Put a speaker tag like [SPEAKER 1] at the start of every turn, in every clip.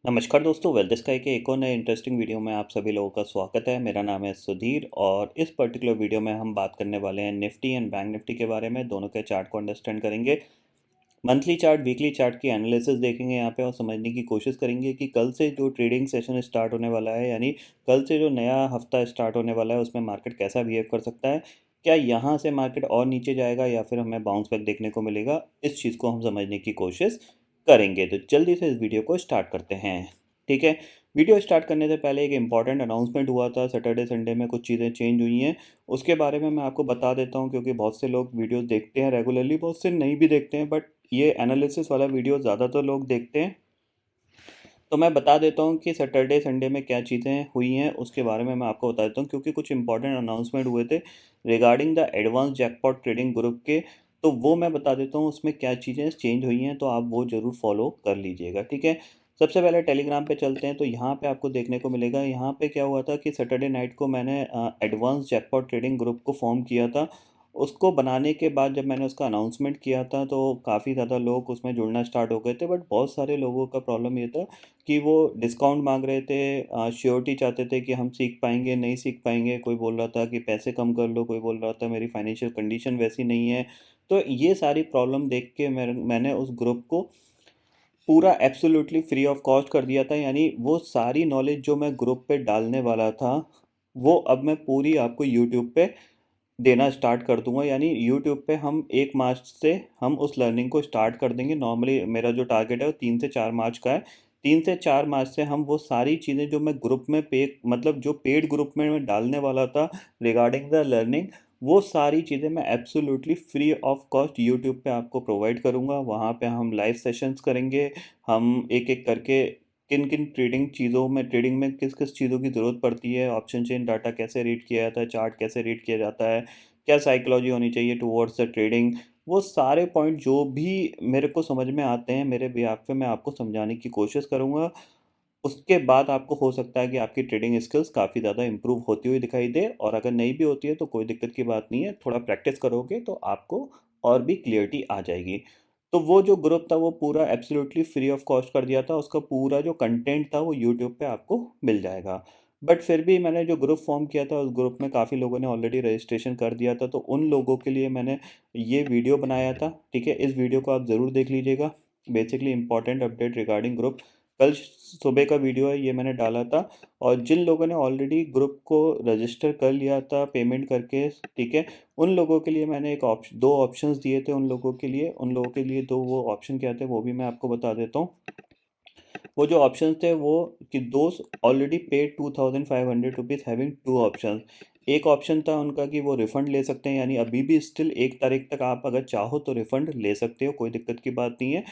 [SPEAKER 1] नमस्कार दोस्तों, wealth sky के एक और नए इंटरेस्टिंग वीडियो में आप सभी लोगों का स्वागत है। मेरा नाम है सुधीर और इस पर्टिकुलर वीडियो में हम बात करने वाले हैं निफ्टी एंड बैंक निफ्टी के बारे में। दोनों के चार्ट को अंडरस्टैंड करेंगे, मंथली चार्ट, वीकली चार्ट की एनालिसिस देखेंगे यहाँ पे और समझने की कोशिश करेंगे कि कल से जो ट्रेडिंग सेशन स्टार्ट होने वाला है, यानी कल से जो नया हफ्ता स्टार्ट होने वाला है, उसमें मार्केट कैसा बिहेव कर सकता है। क्या यहाँ से मार्केट और नीचे जाएगा या फिर हमें बाउंस बैक देखने को मिलेगा, इस चीज़ को हम समझने की कोशिश करेंगे। तो जल्दी से इस वीडियो को स्टार्ट करते हैं। ठीक है। वीडियो स्टार्ट करने से पहले एक इम्पॉर्टेंट अनाउंसमेंट हुआ था। सैटरडे संडे में कुछ चीज़ें चेंज हुई हैं, उसके बारे में मैं आपको बता देता हूँ, क्योंकि बहुत से लोग वीडियोस देखते हैं रेगुलरली, बहुत से नहीं भी देखते हैं, बट ये एनालिसिस वाला वीडियो ज़्यादातर लोग देखते हैं। तो मैं बता देता हूँ कि सैटरडे संडे में क्या चीज़ें हुई हैं, उसके बारे में मैं आपको बता देता हूँ, क्योंकि कुछ इंपॉर्टेंट अनाउंसमेंट हुए थे regarding the advance jackpot trading group के। तो वो मैं बता देता हूँ उसमें क्या चीज़ें चेंज हुई हैं, तो आप वो ज़रूर फॉलो कर लीजिएगा। ठीक है। सबसे पहले टेलीग्राम पे चलते हैं। तो यहाँ पे आपको देखने को मिलेगा, यहाँ पे क्या हुआ था कि सैटरडे नाइट को मैंने एडवांस जैकपॉट ट्रेडिंग ग्रुप को फॉर्म किया था। उसको बनाने के बाद जब मैंने उसका अनाउंसमेंट किया था, तो काफ़ी ज़्यादा लोग उसमें जुड़ना स्टार्ट हो गए थे, बट बहुत सारे लोगों का प्रॉब्लम ये था कि वो डिस्काउंट मांग रहे थे, श्योरिटी चाहते थे कि हम सीख पाएंगे, नहीं सीख पाएंगे। कोई बोल रहा था कि पैसे कम कर लो, कोई बोल रहा था मेरी फाइनेंशियल कंडीशन वैसी नहीं है। तो ये सारी प्रॉब्लम देख के मैंने उस ग्रुप को पूरा एब्सोल्युटली फ्री ऑफ कॉस्ट कर दिया था। यानी वो सारी नॉलेज जो मैं ग्रुप पे डालने वाला था, वो अब मैं पूरी आपको यूट्यूब पे देना स्टार्ट कर दूंगा। यानी यूट्यूब पे हम 1 मार्च से हम उस लर्निंग को स्टार्ट कर देंगे। नॉर्मली मेरा जो टारगेट है वो 3 से 4 मार्च का है। 3 से 4 मार्च से हम वो सारी चीज़ें जो मैं ग्रुप में मतलब जो पेड ग्रुप में मैं डालने वाला था रिगार्डिंग द लर्निंग, वो सारी चीज़ें मैं absolutely free of cost YouTube पे आपको प्रोवाइड करूँगा। वहाँ पे हम लाइव सेशंस करेंगे। हम एक एक करके किन किन ट्रेडिंग में किस किस चीज़ों की ज़रूरत पड़ती है, ऑप्शन चेन डाटा कैसे रीड किया जाता है, चार्ट कैसे रीड किया जाता है, क्या साइकोलॉजी होनी चाहिए टुवर्ड्स द ट्रेडिंग, वो सारे पॉइंट जो भी मेरे को समझ में आते हैं मेरे बिहाफ पे मैं आपको समझाने की कोशिश करूँगा। उसके बाद आपको हो सकता है कि आपकी ट्रेडिंग स्किल्स काफ़ी ज़्यादा इम्प्रूव होती हुई दिखाई दे, और अगर नहीं भी होती है तो कोई दिक्कत की बात नहीं है। थोड़ा प्रैक्टिस करोगे तो आपको और भी क्लियरिटी आ जाएगी। तो वो जो ग्रुप था वो पूरा एब्सोल्युटली फ्री ऑफ कॉस्ट कर दिया था। उसका पूरा जो कंटेंट था वो यूट्यूब पे आपको मिल जाएगा। बट फिर भी मैंने जो ग्रुप फॉर्म किया था, उस ग्रुप में काफ़ी लोगों ने ऑलरेडी रजिस्ट्रेशन कर दिया था, तो उन लोगों के लिए मैंने ये वीडियो बनाया था। ठीक है, इस वीडियो को आप ज़रूर देख लीजिएगा। Basically important update regarding group, कल सुबह का वीडियो है, ये मैंने डाला था। और जिन लोगों ने ऑलरेडी ग्रुप को रजिस्टर कर लिया था पेमेंट करके, ठीक है, उन लोगों के लिए मैंने दो ऑप्शंस दिए थे। उन लोगों के लिए दो वो ऑप्शन क्या थे वो भी मैं आपको बता देता हूँ। वो जो ऑप्शंस थे वो कि दोस्त already paid 2500 rupees having two option. एक ऑप्शन था उनका कि वो रिफ़ंड ले सकते हैं, यानी अभी भी स्टिल 1 तारीख तक आप अगर चाहो तो रिफ़ंड ले सकते हो, कोई दिक्कत की बात नहीं है।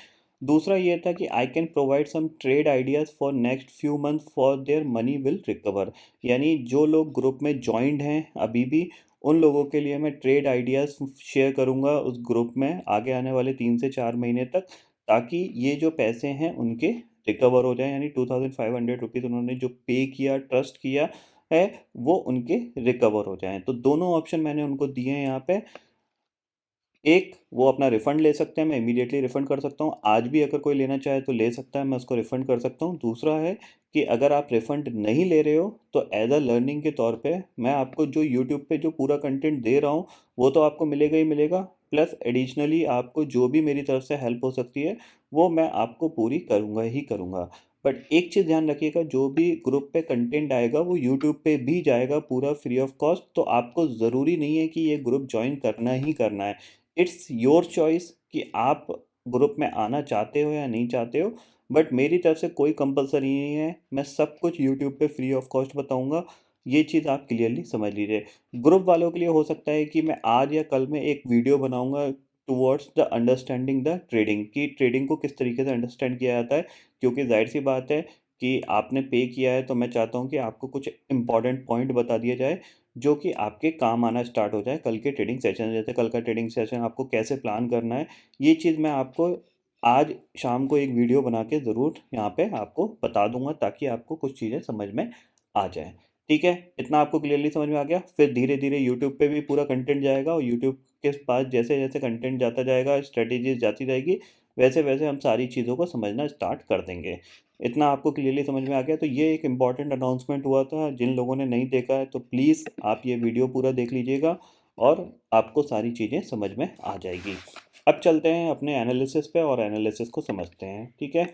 [SPEAKER 1] दूसरा ये था कि I can provide some trade ideas for next few month for their money will recover. यानी जो लोग ग्रुप में जॉइंड हैं अभी भी, उन लोगों के लिए मैं ट्रेड आइडियाज़ शेयर करूंगा उस ग्रुप में आगे आने वाले 3 से 4 महीने तक, ताकि ये जो पैसे हैं उनके रिकवर हो जाए। यानी 2500 रुपीज़ उन्होंने जो पे किया, ट्रस्ट किया है, वो उनके रिकवर हो जाएँ। तो दोनों ऑप्शन मैंने उनको दिए हैं यहाँ पे। एक, वो अपना रिफ़ंड ले सकते हैं, मैं इमीडिएटली रिफ़ंड कर सकता हूँ। आज भी अगर कोई लेना चाहे तो ले सकता है, मैं उसको रिफ़ंड कर सकता हूँ। दूसरा है कि अगर आप रिफ़ंड नहीं ले रहे हो तो एज़ अ लर्निंग के तौर पे मैं आपको जो यूट्यूब पे जो पूरा कंटेंट दे रहा हूँ, वो तो आपको मिलेगा ही मिलेगा। प्लस एडिशनली आपको जो भी मेरी तरफ से हेल्प हो सकती है, वो मैं आपको पूरी करूँगा ही करूँगा। बट एक चीज़ ध्यान रखिएगा, जो भी ग्रुप पे कंटेंट आएगा वो यूट्यूब पे भी जाएगा पूरा फ्री ऑफ कॉस्ट। तो आपको ज़रूरी नहीं है कि ये ग्रुप जॉइन करना ही करना है। इट्स योर चॉइस कि आप ग्रुप में आना चाहते हो या नहीं चाहते हो। बट मेरी तरफ से कोई कंपलसरी नहीं है, मैं सब कुछ यूट्यूब पे फ्री ऑफ कॉस्ट बताऊंगा। ये चीज़ आप क्लियरली समझ लीजिए। ग्रुप वालों के लिए हो सकता है कि मैं आज या कल में एक वीडियो बनाऊंगा towards the understanding the trading, की ट्रेडिंग को किस तरीके से अंडरस्टैंड किया जाता है। क्योंकि जाहिर सी बात है कि आपने पे किया है, तो मैं चाहता हूँ कि आपको कुछ इंपॉर्टेंट पॉइंट बता दिया जाए जो कि आपके काम आना स्टार्ट हो जाए कल के ट्रेडिंग सेशन। जैसे कल का ट्रेडिंग सेशन आपको कैसे प्लान करना है, ये चीज़ मैं आपको आज शाम को एक वीडियो बना के ज़रूर यहाँ पे आपको बता दूंगा, ताकि आपको कुछ चीज़ें समझ में आ जाए। ठीक है, इतना आपको क्लियरली समझ में आ गया। फिर धीरे धीरे यूट्यूब पे भी पूरा कंटेंट जाएगा, और यूट्यूब के पास जैसे जैसे कंटेंट जाता जाएगा, स्ट्रेटेजीज जाती जाएगी, वैसे वैसे हम सारी चीज़ों को समझना स्टार्ट कर देंगे। इतना आपको क्लियरली समझ में आ गया? तो ये एक इम्पॉर्टेंट अनाउंसमेंट हुआ था, जिन लोगों ने नहीं देखा है तो प्लीज़ आप ये वीडियो पूरा देख लीजिएगा और आपको सारी चीज़ें समझ में आ जाएगी। अब चलते हैं अपने एनालिसिस पे और एनालिसिस को समझते हैं, ठीक है?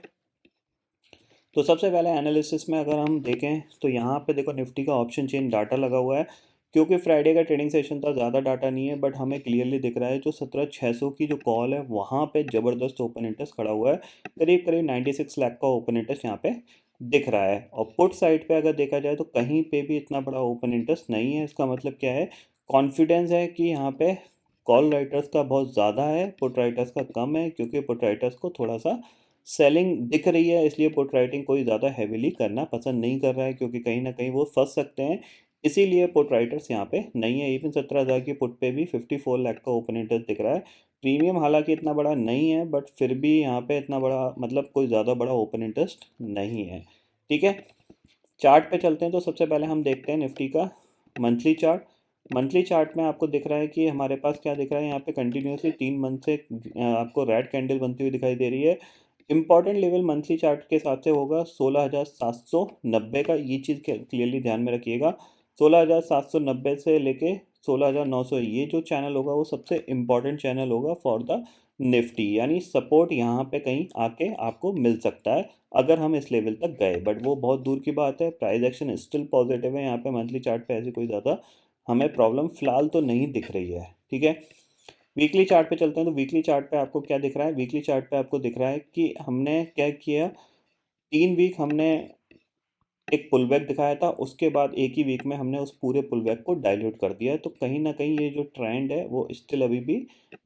[SPEAKER 1] तो सबसे पहले एनालिसिस में अगर हम देखें तो यहाँ पे देखो निफ्टी का ऑप्शन चेन डाटा लगा हुआ है। क्योंकि फ्राइडे का ट्रेडिंग सेशन था, ज़्यादा डाटा नहीं है, बट हमें क्लियरली दिख रहा है जो 17,600 की जो कॉल है वहाँ पे ज़बरदस्त ओपन इंटरेस्ट खड़ा हुआ है। करीब करीब 96 लाख का ओपन इंटरेस्ट यहाँ पे दिख रहा है। और पुट साइड पे अगर देखा जाए तो कहीं पे भी इतना बड़ा ओपन इंटरेस्ट नहीं है। इसका मतलब क्या है? कॉन्फिडेंस है कि यहाँ पे कॉल राइटर्स का बहुत ज़्यादा है, पुट राइटर्स का कम है, क्योंकि पुट राइटर्स को थोड़ा सा सेलिंग दिख रही है, इसलिए पुट राइटिंग कोई ज़्यादा हैवीली करना पसंद नहीं कर रहा है, क्योंकि कहीं ना कहीं वो फंस सकते हैं। इसीलिए पुट राइटर्स यहाँ पे नहीं है। इवन 17,000 की पुट पे भी 54 लाख का ओपन इंटरेस्ट दिख रहा है। प्रीमियम हालांकि इतना बड़ा नहीं है, बट फिर भी यहाँ पे इतना बड़ा मतलब कोई ज़्यादा बड़ा ओपन इंटरेस्ट नहीं है, ठीक है। चार्ट पे चलते हैं तो सबसे पहले हम देखते हैं निफ्टी का मंथली चार्ट। मंथली चार्ट में आपको दिख रहा है कि हमारे पास क्या दिख रहा है, यहाँ पे कंटिन्यूसली 3 मंथ से आपको रेड कैंडल बनती हुई दिखाई दे रही है। इंपॉर्टेंट लेवल मंथली चार्ट के हिसाब से होगा 16,790 का, ये चीज़ क्लियरली ध्यान में रखिएगा। 16,790 से लेके 16,900 ये जो चैनल होगा वो सबसे इम्पॉर्टेंट चैनल होगा फॉर द निफ्टी, यानी सपोर्ट यहाँ पे कहीं आके आपको मिल सकता है अगर हम इस लेवल तक गए, बट वो बहुत दूर की बात है। प्राइस एक्शन स्टिल पॉजिटिव है यहाँ पे मंथली चार्ट पे, ऐसी कोई ज़्यादा हमें प्रॉब्लम फिलहाल तो नहीं दिख रही है, ठीक है। वीकली चार्ट पे चलते हैं तो वीकली चार्ट पे आपको क्या दिख रहा है? वीकली चार्ट पे आपको दिख रहा है कि हमने क्या किया, 3 वीक हमने एक पुल बैक दिखाया था, उसके बाद एक ही वीक में हमने उस पूरे पुल बैक को डाइल्यूट कर दिया है। तो कहीं ना कहीं ये जो ट्रेंड है वो स्टिल अभी भी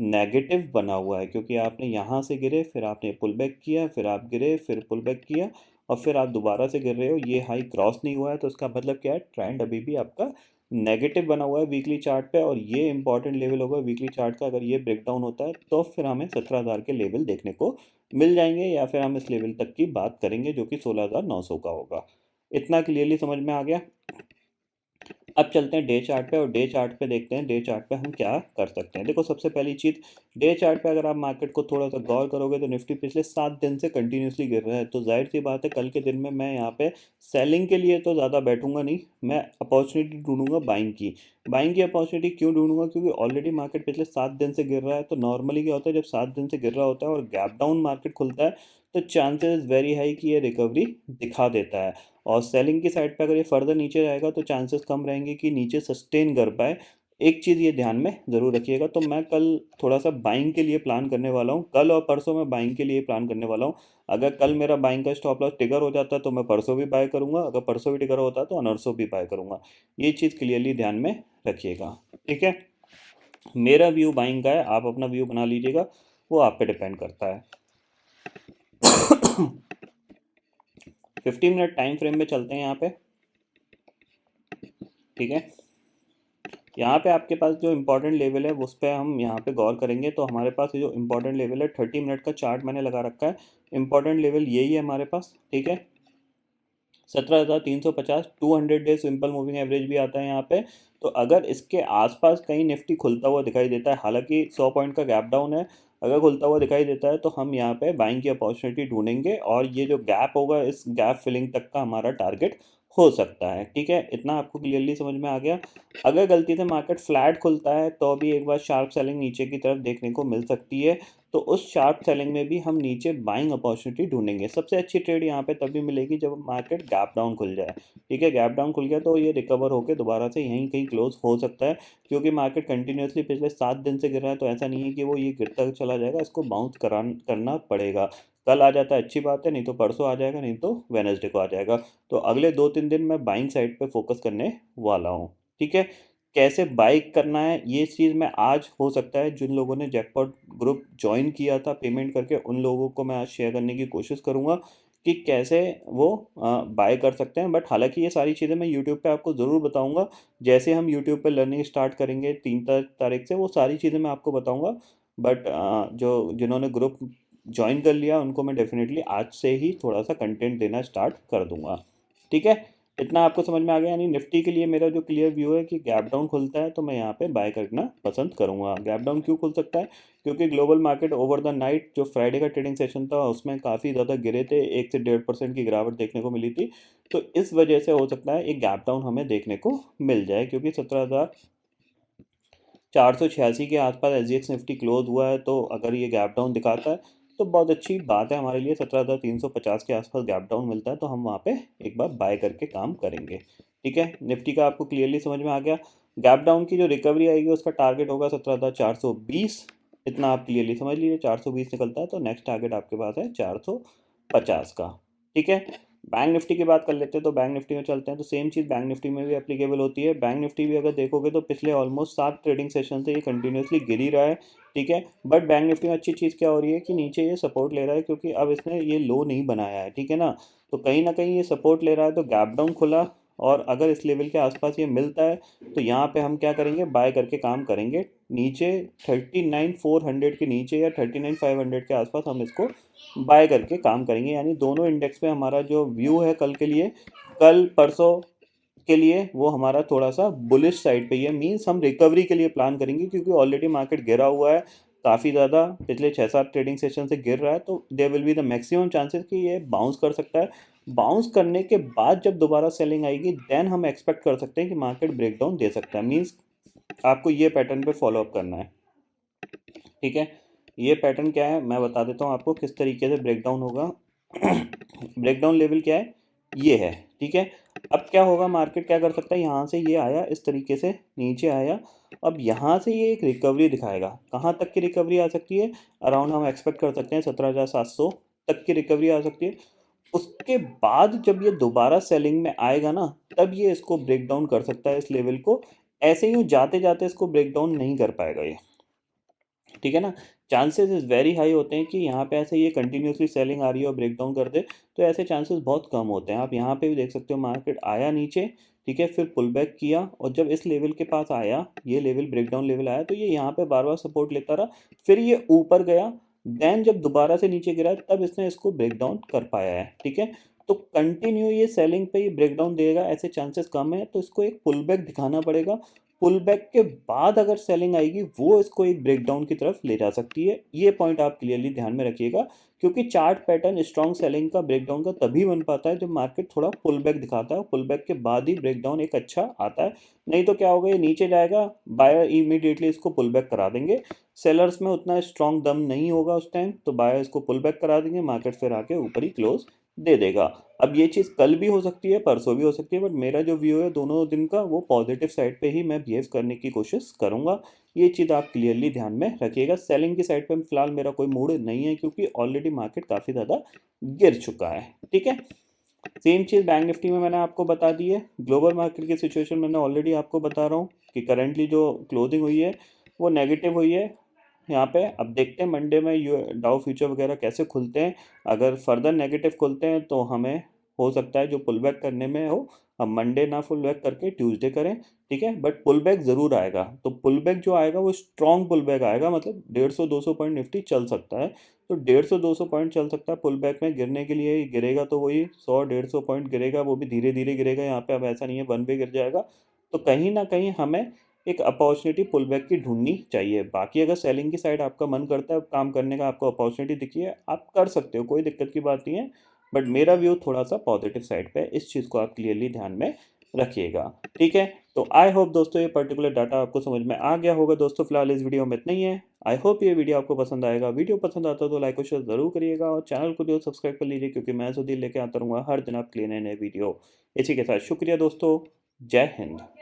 [SPEAKER 1] नेगेटिव बना हुआ है, क्योंकि आपने यहाँ से गिरे, फिर आपने पुल बैक किया, फिर आप गिरे, फिर पुल बैक किया, और फिर आप दोबारा से गिर रहे हो। ये हाई क्रॉस नहीं हुआ है, तो इसका मतलब क्या है? ट्रेंड अभी भी आपका नेगेटिव बना हुआ है वीकली चार्ट पे। और ये इंपॉर्टेंट लेवल होगा वीकली चार्ट का, अगर ये ब्रेक डाउन होता है तो फिर हमें 17,000 के लेवल देखने को मिल जाएंगे, या फिर हम इस लेवल तक की बात करेंगे जो कि 16,900 का होगा। इतना क्लियरली समझ में आ गया? अब चलते हैं डे चार्ट पे और डे चार्ट पे देखते हैं डे चार्ट पे हम क्या कर सकते हैं। देखो सबसे पहली चीज़, डे चार्ट पे अगर आप मार्केट को थोड़ा सा गौर करोगे तो निफ्टी पिछले 7 दिन से कंटिन्यूसली गिर रहा है। तो जाहिर सी बात है कल के दिन में मैं यहाँ पे सेलिंग के लिए तो ज़्यादा बैठूंगा नहीं, मैं अपॉर्चुनिटी ढूंढूंगा बाइंग की। बाइंग की अपॉर्चुनिटी क्यों ढूंढूंगा? क्योंकि ऑलरेडी मार्केट पिछले 7 दिन से गिर रहा है। तो नॉर्मली क्या होता है, जब 7 दिन से गिर रहा होता है और गैप डाउन मार्केट खुलता है तो चांसेस वेरी हाई कि ये रिकवरी दिखा देता है। और सेलिंग की साइड पे अगर ये फर्दर नीचे जाएगा तो चांसेस कम रहेंगे कि नीचे सस्टेन कर पाए। एक चीज़ ये ध्यान में ज़रूर रखिएगा। तो मैं कल थोड़ा सा बाइंग के लिए प्लान करने वाला हूँ, कल और परसों मैं बाइंग के लिए प्लान करने वाला हूँ। अगर कल मेरा बाइंग का स्टॉप लॉस ट्रिगर हो जाता है तो मैं परसों भी बाय करूँगा, अगर परसों भी ट्रिगर होता है तो अनरसों भी बाय करूँगा। ये चीज़ क्लियरली ध्यान में रखिएगा, ठीक है। मेरा व्यू बाइंग का है, आप अपना व्यू बना लीजिएगा, वो आप पे डिपेंड करता है। 15 मिनट टाइम फ्रेम में चलते हैं यहाँ पे, ठीक है। यहाँ पे आपके पास जो इम्पोर्टेंट लेवल है उस पर हम यहाँ पे गौर करेंगे। तो हमारे पास ये जो इम्पोर्टेंट लेवल है 30 मिनट का चार्ट मैंने लगा रखा है। इम्पोर्टेंट लेवल यही है हमारे पास, ठीक है। 17,350 200 डे सिंपल मूविंग एवरेज भी आता है यहाँ पे। तो अगर इसके आसपास कहीं निफ्टी खुलता हुआ दिखाई देता है, हालांकि 100 पॉइंट का गैप डाउन है, अगर खुलता हुआ दिखाई देता है तो हम यहाँ पे बाइंग की अपॉर्चुनिटी ढूंढेंगे, और ये जो गैप होगा इस गैप फिलिंग तक का हमारा टारगेट हो सकता है, ठीक है। इतना आपको क्लियरली समझ में आ गया? अगर गलती से मार्केट फ्लैट खुलता है तो भी एक बार शार्प सेलिंग नीचे की तरफ देखने को मिल सकती है। तो उस शार्प सेलिंग में भी हम नीचे बाइंग अपॉर्चुनिटी ढूंढेंगे। सबसे अच्छी ट्रेड यहाँ पे तभी मिलेगी जब मार्केट गैप डाउन खुल जाए, ठीक है। गैप डाउन खुल गया तो ये रिकवर होकर दोबारा से यहीं कहीं क्लोज हो सकता है, क्योंकि मार्केट कंटिन्यूसली पिछले 7 दिन से गिर रहा है। तो ऐसा नहीं है कि वो ये गिरता चला जाएगा, इसको बाउंस करना पड़ेगा। कल आ जाता है अच्छी बात है, नहीं तो परसों आ जाएगा, नहीं तो वेनसडे को आ जाएगा। तो अगले 2-3 दिन मैं बाइंग साइड पे फोकस करने वाला हूँ, ठीक है। कैसे बाई करना है ये चीज़ मैं आज, हो सकता है जिन लोगों ने जैकपॉट ग्रुप ज्वाइन किया था पेमेंट करके, उन लोगों को मैं आज शेयर करने की कोशिश करूँगा कि कैसे वो बाय कर सकते हैं। बट हालांकि ये सारी चीज़ें मैं यूट्यूब पे आपको ज़रूर बताऊँगा। जैसे हम यूट्यूब पे लर्निंग स्टार्ट करेंगे 3 तारीख से, वो सारी चीज़ें मैं आपको बताऊँगा। बट जो जिन्होंने ग्रुप ज्वाइन कर लिया उनको मैं डेफिनेटली आज से ही थोड़ा सा कंटेंट देना स्टार्ट कर दूँगा, ठीक है। इतना आपको समझ में आ गया। यानी निफ्टी के लिए मेरा जो क्लियर व्यू है कि गैप डाउन खुलता है तो मैं यहाँ पे बाय करना पसंद करूँगा। गैप डाउन क्यों खुल सकता है? क्योंकि global market over the night जो फ्राइडे का ट्रेडिंग सेशन था उसमें काफ़ी ज़्यादा गिरे थे, 1 से 1.5% की गिरावट देखने को मिली थी। तो इस वजह से हो सकता है एक गैप डाउन हमें देखने को मिल जाए, क्योंकि 17,486 के आसपास एसजीएक्स निफ्टी क्लोज हुआ है। तो अगर ये गैप डाउन दिखाता है तो बहुत अच्छी बात है हमारे लिए। 17,350 के आसपास गैप डाउन मिलता है तो हम वहाँ पे एक बार बाय करके काम करेंगे। ठीक है, निफ्टी का आपको क्लियरली समझ में आ गया। गैप डाउन की जो रिकवरी आएगी उसका टारगेट होगा 17,420। इतना आप क्लियरली समझ लीजिए। 420 निकलता है तो नेक्स्ट टारगेट आपके पास है 450 का। ठीक है, बैंक निफ्टी की बात कर लेते हैं। तो बैंक निफ्टी में चलते हैं तो सेम चीज़ बैंक निफ्टी में भी एप्लीकेबल होती है। बैंक निफ्टी भी अगर देखोगे तो पिछले ऑलमोस्ट 7 ट्रेडिंग सेशन से ये कंटिन्यूसली गिर ही रहा है। ठीक है, बट बैंक निफ्टी में अच्छी चीज़ क्या हो रही है कि नीचे ये सपोर्ट ले रहा है, क्योंकि अब इसने ये लो नहीं बनाया है। ठीक है ना, तो कहीं ना कहीं ये सपोर्ट ले रहा है तो गैप डाउन खुला, और अगर इस लेवल के आसपास ये मिलता है तो यहाँ पे हम क्या करेंगे, बाय करके काम करेंगे। नीचे 39,400 के नीचे या 39,500 के आसपास हम इसको बाय करके काम करेंगे। यानी दोनों इंडेक्स पे हमारा जो व्यू है कल के लिए, कल परसों के लिए, वो हमारा थोड़ा सा बुलिश साइड पे ही है। मीन्स हम रिकवरी के लिए प्लान करेंगे, क्योंकि ऑलरेडी मार्केट गिरा हुआ है काफ़ी ज़्यादा, पिछले 6-7 ट्रेडिंग सेशन से गिर रहा है। तो there will be the maximum chances कि ये बाउंस कर सकता है। बाउंस करने के बाद जब दोबारा सेलिंग आएगी देन हम एक्सपेक्ट कर सकते हैं कि मार्केट ब्रेकडाउन दे सकता है। मीन्स आपको ये पैटर्न पे फॉलो अप करना है। ठीक है, ये पैटर्न क्या है मैं बता देता हूँ आपको किस तरीके से ब्रेकडाउन होगा। ब्रेकडाउन लेवल क्या है, ये है। ठीक है, अब क्या होगा, मार्केट क्या कर सकता है, यहाँ से ये आया इस तरीके से नीचे आया, अब यहाँ से ये एक रिकवरी दिखाएगा। कहाँ तक की रिकवरी आ सकती है, अराउंड हम एक्सपेक्ट कर सकते हैं 17,700 तक की रिकवरी आ सकती है। उसके बाद जब ये दोबारा सेलिंग में आएगा ना, तब ये इसको ब्रेक डाउन कर सकता है इस लेवल को। ऐसे ही जाते जाते इसको ब्रेक डाउन नहीं कर पाएगा ये। ठीक है ना, चांसेस इज़ वेरी हाई होते हैं कि यहाँ पे ऐसे ये कंटिन्यूसली सेलिंग आ रही है और ब्रेक डाउन कर दे, तो ऐसे चांसेस बहुत कम होते हैं। आप यहाँ पे भी देख सकते हो मार्केट आया नीचे, ठीक है, फिर पुल बैक किया, और जब इस लेवल के पास आया, ये लेवल ब्रेक डाउन लेवल आया, तो ये यहाँ पे बार बार सपोर्ट लेता रहा, फिर ये ऊपर गया, देन जब दोबारा से नीचे गिरा तब इसने इसको ब्रेक डाउन कर पाया है। ठीक है, तो कंटिन्यू ये सेलिंग पे ये ब्रेक डाउन देगा ऐसे चांसेस कम है, तो इसको एक पुल बैक दिखाना पड़ेगा। पुल बैक के बाद अगर सेलिंग आएगी वो इसको एक ब्रेकडाउन की तरफ ले जा सकती है। ये पॉइंट आप क्लियरली ध्यान में रखिएगा, क्योंकि चार्ट पैटर्न स्ट्रॉन्ग सेलिंग का ब्रेकडाउन का तभी बन पाता है जब मार्केट थोड़ा पुल बैक दिखाता है, और पुल बैक के बाद ही ब्रेकडाउन एक अच्छा आता है। नहीं तो क्या होगा, ये नीचे जाएगा, बायर इमीडिएटली इसको पुल बैक करा देंगे। सेलर्स में उतना स्ट्रॉन्ग दम नहीं होगा उस टाइम, तो बायर इसको पुल बैक करा देंगे, मार्केट फिर आके ऊपर ही क्लोज दे देगा। अब ये चीज़ कल भी हो सकती है, परसों भी हो सकती है, बट मेरा जो व्यू है दोनों दिन का वो पॉजिटिव साइड पे ही मैं बिहेव करने की कोशिश करूंगा। ये चीज़ आप क्लियरली ध्यान में रखिएगा। सेलिंग की साइड पे फिलहाल मेरा कोई मूड नहीं है, क्योंकि ऑलरेडी मार्केट काफ़ी ज़्यादा गिर चुका है। ठीक है, सेम चीज़ बैंक निफ्टी में मैंने आपको बता दी है। ग्लोबल मार्केट की सिचुएशन मैंने ऑलरेडी आपको बता रहा हूँ कि करेंटली जो क्लोजिंग हुई है वो नेगेटिव हुई है यहाँ पे। अब देखते हैं मंडे में डाउ फ्यूचर वगैरह कैसे खुलते हैं। अगर फर्दर नेगेटिव खुलते हैं तो हमें हो सकता है जो पुल बैक करने में हो, हम मंडे ना पुल बैक करके ट्यूसडे करें। ठीक है, बट पुल बैक ज़रूर आएगा। तो पुल बैक जो आएगा वो स्ट्रॉन्ग पुल बैक आएगा, मतलब 150-200 पॉइंट निफ्टी चल सकता है। तो 150-200 पॉइंट चल सकता है पुल बैक में। गिरने के लिए गिरेगा तो वही 100-150 पॉइंट गिरेगा, वो भी धीरे धीरे गिरेगा। यहाँ पे अब ऐसा नहीं है वन वे गिर जाएगा। तो कहीं ना कहीं हमें एक अपॉर्चुनिटी पुल बैक की ढूंढनी चाहिए। बाकी अगर सेलिंग की साइड आपका मन करता है काम करने का, आपको अपॉर्चुनिटी दिखी है, आप कर सकते हो, कोई दिक्कत की बात नहीं है। बट मेरा व्यू थोड़ा सा पॉजिटिव साइड पे है, इस चीज़ को आप क्लियरली ध्यान में रखिएगा। ठीक है, तो आई होप दोस्तों ये पर्टिकुलर डाटा आपको समझ में आ गया होगा। दोस्तों फिलहाल इस वीडियो में इतना ही है। आई होप ये वीडियो आपको पसंद आएगा। वीडियो पसंद आता तो लाइक और शेयर जरूर करिएगा, और चैनल को जो सब्सक्राइब कर लीजिए, क्योंकि मैं सुधीर लेके आता रहूँगा हर दिन आपके लिए नए नए वीडियो। इसी के साथ शुक्रिया दोस्तों, जय हिंद।